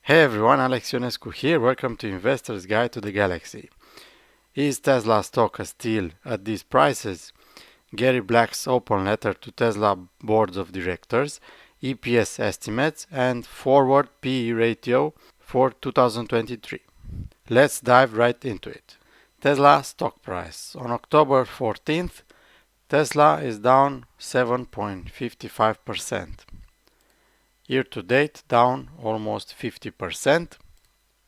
Hey everyone, Alex Ionescu here. Welcome to Investor's Guide to the Galaxy. Is Tesla stock a steal at these prices? Gary Black's open letter to Tesla boards of directors, EPS estimates, and forward PE ratio for 2023. Let's dive right into it. Tesla stock price. On October 14th, Tesla is down 7.55%. Year to date, down almost 50%.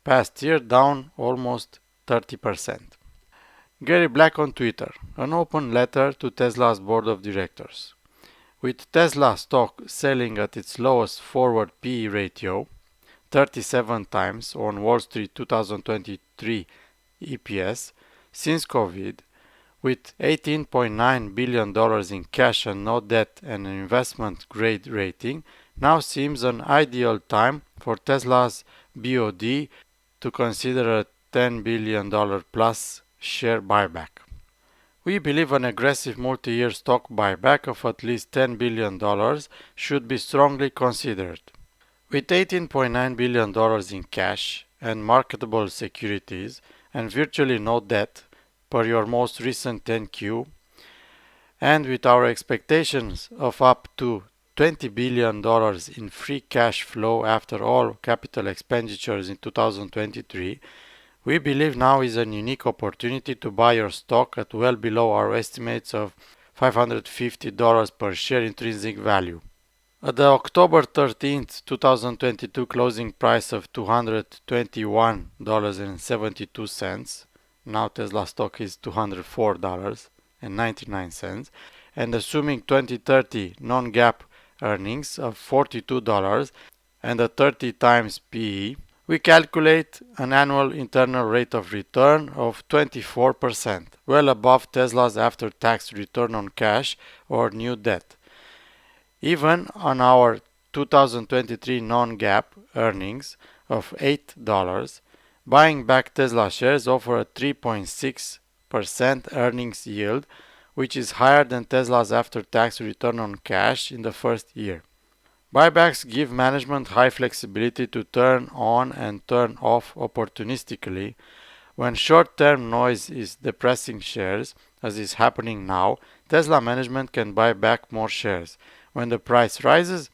Past year, down almost 30%. Gary Black on Twitter, an open letter to Tesla's board of directors. With Tesla stock selling at its lowest forward PE ratio, 37 times on Wall Street 2023 EPS, since COVID, with $18.9 billion in cash and no debt and an investment grade rating, now seems an ideal time for Tesla's BOD to consider a $10 billion plus share buyback. We believe an aggressive multi-year stock buyback of at least $10 billion should be strongly considered. With $18.9 billion in cash and marketable securities and virtually no debt per your most recent 10Q, and with our expectations of up to $20 billion in free cash flow after all capital expenditures in 2023, we believe now is a unique opportunity to buy your stock at well below our estimates of $550 per share intrinsic value. At the October 13th, 2022 closing price of $221.72, now Tesla stock is $204.99, and assuming 2030 non-GAAP earnings of $42 and a 30 times PE, we calculate an annual internal rate of return of 24%, well above Tesla's after-tax return on cash or new debt. Even on our 2023 non-GAAP earnings of $8, buying back Tesla shares offer a 3.6% earnings yield, which is higher than Tesla's after-tax return on cash in the first year. Buybacks give management high flexibility to turn on and turn off opportunistically. When short-term noise is depressing shares, as is happening now, Tesla management can buy back more shares. When the price rises,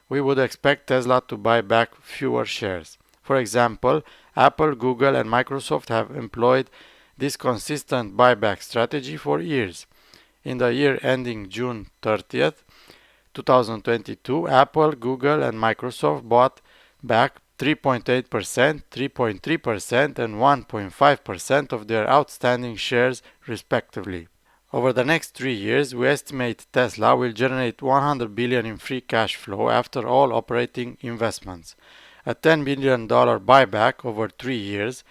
we would expect Tesla to buy back fewer shares. For example, Apple, Google, and Microsoft have employed this consistent buyback strategy for years. In the year ending June 30th, 2022, Apple, Google, and Microsoft bought back 3.8%, 3.3%, and 1.5% of their outstanding shares, respectively. Over the next 3 years, we estimate Tesla will generate $100 billion in free cash flow after all operating investments. A $10 billion buyback over 3 years,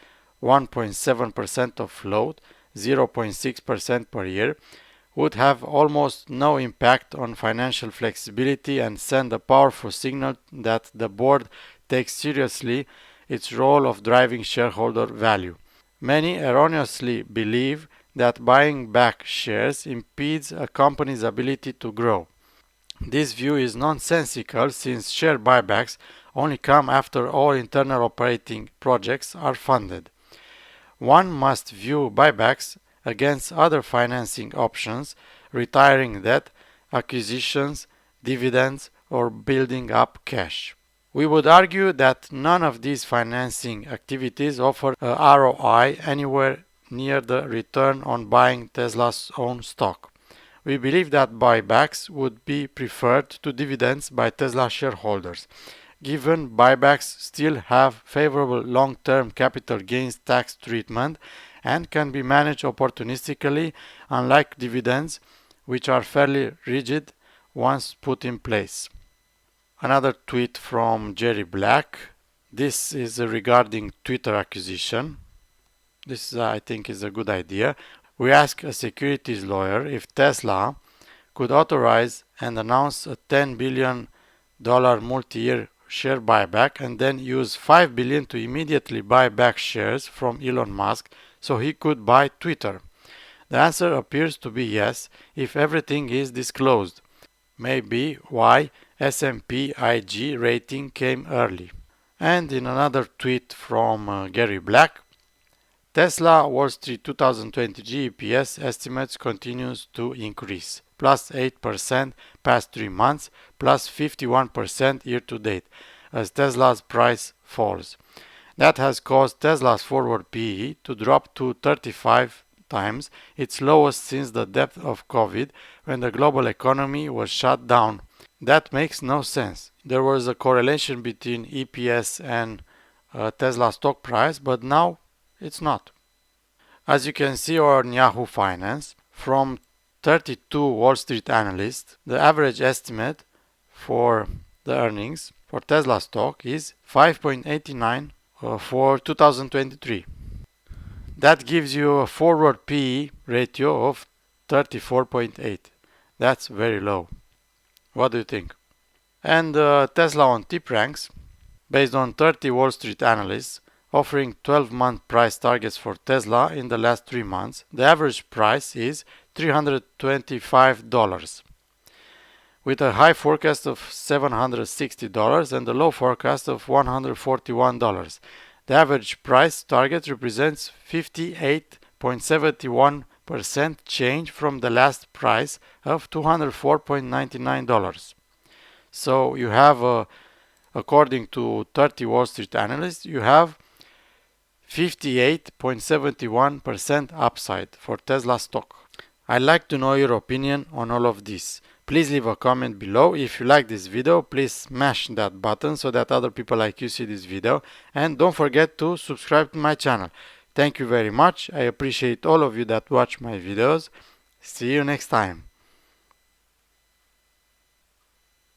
1.7% of float, 0.6% per year, would have almost no impact on financial flexibility and send a powerful signal that the board takes seriously its role of driving shareholder value. Many erroneously believe that buying back shares impedes a company's ability to grow. This view is nonsensical since share buybacks only come after all internal operating projects are funded. One must view buybacks against other financing options, retiring debt, acquisitions, dividends, or building up cash. We would argue that none of these financing activities offer a ROI anywhere near the return on buying Tesla's own stock. We believe that buybacks would be preferred to dividends by Tesla shareholders, given buybacks still have favorable long-term capital gains tax treatment and can be managed opportunistically, unlike dividends, which are fairly rigid once put in place. Another tweet from Jerry Black. This is regarding Twitter acquisition. This, I think, is a good idea. We ask a securities lawyer if Tesla could authorize and announce a $10 billion multi-year share buyback and then use $5 billion to immediately buy back shares from Elon Musk so he could buy Twitter. The answer appears to be yes if everything is disclosed. Maybe why S&P IG rating came early. And in another tweet from Gary Black, Tesla Wall Street 2020 EPS estimates continues to increase, plus 8% past 3 months, plus 51% year to date, as Tesla's price falls. That has caused Tesla's forward PE to drop to 35 times, its lowest since the depth of COVID, when the global economy was shut down. That makes no sense. There was a correlation between EPS and Tesla stock price, but now it's not. As you can see on Yahoo Finance, from 32 Wall Street analysts, the average estimate for the earnings for Tesla stock is 5.89 for 2023. That gives you a forward PE ratio of 34.8. That's very low. What do you think? And Tesla on tipranks, based on 30 Wall Street analysts, offering 12-month price targets for Tesla in the last 3 months. The average price is $325, with a high forecast of $760 and a low forecast of $141. The average price target represents 58.71% change from the last price of $204.99. So you have, according to 30 Wall Street analysts, you have 58.71% upside for Tesla stock. I'd like to know your opinion on all of this. Please leave a comment below. If you like this video, please smash that button so that other people like you see this video. And don't forget to subscribe to my channel. Thank you very much. I appreciate all of you that watch my videos. See you next time.